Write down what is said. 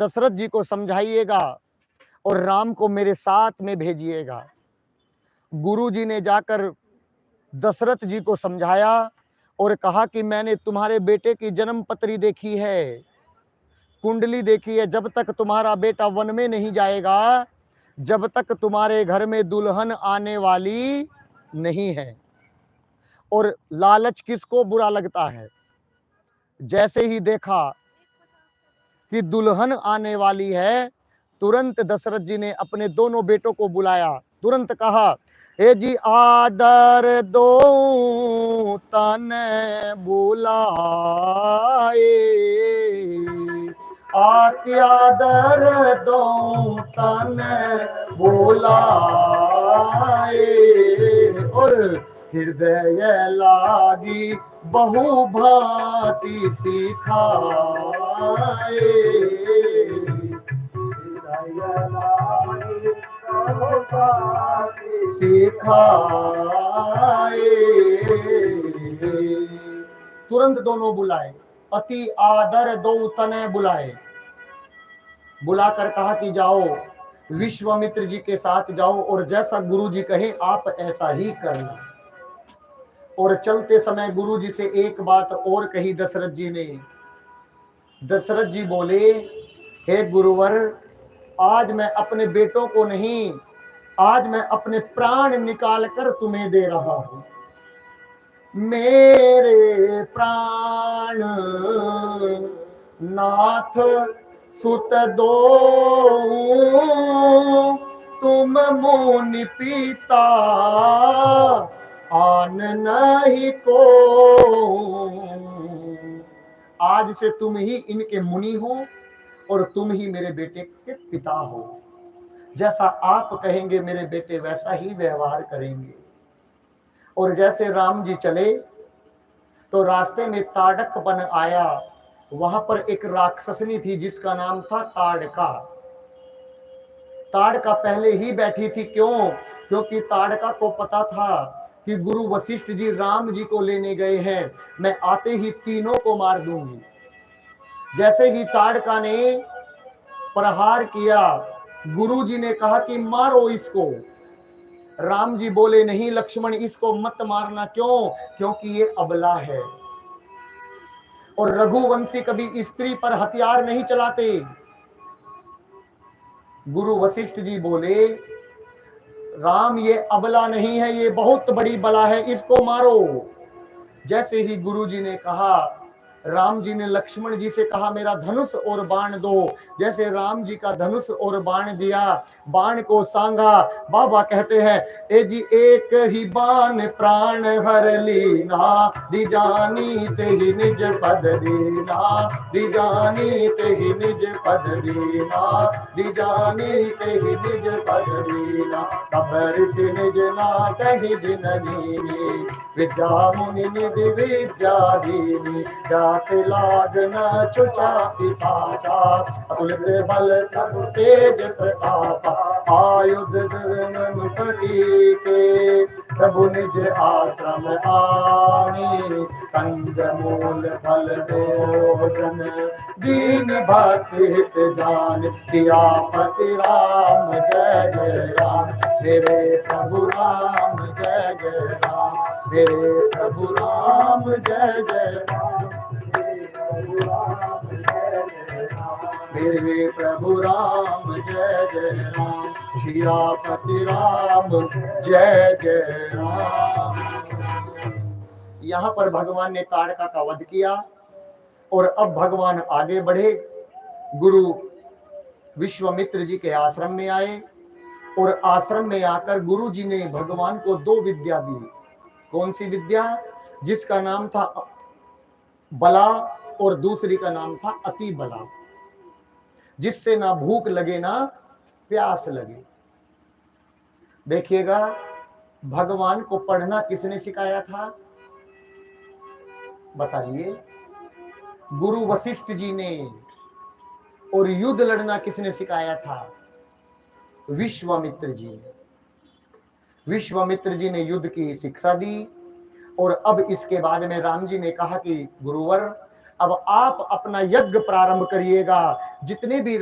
दशरथ जी को समझाइएगा और राम को मेरे साथ में भेजिएगा। गुरु जी ने जाकर दशरथ जी को समझाया और कहा कि मैंने तुम्हारे बेटे की जन्म पत्री देखी है, कुंडली देखी है। जब तक तुम्हारा बेटा वन में नहीं जाएगा, जब तक तुम्हारे घर में दुल्हन आने वाली नहीं है। और लालच किसको बुरा लगता है? जैसे ही देखा कि दुल्हन आने वाली है, तुरंत दशरथ जी ने अपने दोनों बेटों को बुलाया। तुरंत कहा, हे जी आदर दो तन बुलाए, आदर दो तन बुलाए। और हृदय लागी बहु भांति सिखाए, सिखाए। तुरंत दोनों बुलाए, अति आदर दो तने बुलाए। बुलाकर कहा कि जाओ विश्वामित्र जी के साथ जाओ और जैसा गुरु जी कहे आप ऐसा ही करना। और चलते समय गुरु जी से एक बात और कही दशरथ जी ने। दशरथ जी बोले, हे गुरुवर, आज मैं अपने बेटों को नहीं, आज मैं अपने प्राण निकाल कर तुम्हें दे रहा हूं। मेरे प्राण नाथ सुत दो, तुम मुनि पिता आन नहीं को। आज से तुम ही इनके मुनि हो और तुम ही मेरे बेटे के पिता हो। जैसा आप कहेंगे मेरे बेटे वैसा ही व्यवहार करेंगे। और जैसे राम जी चले तो रास्ते में ताड़क बन आया। वहां पर एक राक्षसनी थी जिसका नाम था ताड़का। ताड़का पहले ही बैठी थी। क्यों? क्योंकि ताड़का को पता था कि गुरु वशिष्ठ जी राम जी को लेने गए हैं, मैं आते ही तीनों को मार दूंगी। जैसे ही ताड़का ने प्रहार किया, गुरु जी ने कहा कि मारो इसको। राम जी बोले, नहीं लक्ष्मण, इसको मत मारना। क्यों? क्योंकि ये अबला है और रघुवंशी कभी स्त्री पर हथियार नहीं चलाते। गुरु वशिष्ठ जी बोले, राम ये अबला नहीं है, ये बहुत बड़ी बला है, इसको मारो। जैसे ही गुरु जी ने कहा, राम जी ने लक्ष्मण जी से कहा मेरा धनुष और बाण दो। जैसे राम जी का धनुष और बाण दिया, बाण को सांगा। बाबा कहते हैं, ए जी एक ही बाण प्राण हर लीना, दिजानी ते ही निज पद दीना, दिजानी ते ही निज पद दीना, दिजानी ते ही निज पद दीना। खबर से निज नाथ ही जिननी, विद्या मुनि निधि विद्या दीनी, जात लाग न चुचा पिताचा, अतुलित बल प्रभु तेज प्रताप, आयुध धर्म पति के, प्रभु निज आश्रम आनी, कंज मूल फल भोजन, दीन भक्ति हित जान, सियापति राम जय जय राम, मेरे प्रभु राम जय जय राम, मेरे प्रभु राम जय जय राम, मेरे प्रभु राम जय जय राम, सियापति राम जय जय राम। यहाँ पर भगवान ने ताड़का का वध किया और अब भगवान आगे बढ़े। गुरु विश्वामित्र जी के आश्रम में आए और आश्रम में आकर गुरु जी ने भगवान को दो विद्या दी। कौन सी विद्या? जिसका नाम था बला और दूसरी का नाम था अति बला, जिससे ना भूख लगे ना प्यास लगे। देखिएगा, भगवान को पढ़ना किसने सिखाया था? बताइए। गुरु वशिष्ठ जी ने। और युद्ध लड़ना किसने सिखाया था? विश्वामित्र जी ने। विश्वामित्र जी ने युद्ध की शिक्षा दी। और अब इसके बाद में राम जी ने कहा कि गुरुवर, अब आप अपना यज्ञ प्रारंभ करिएगा। जितने भी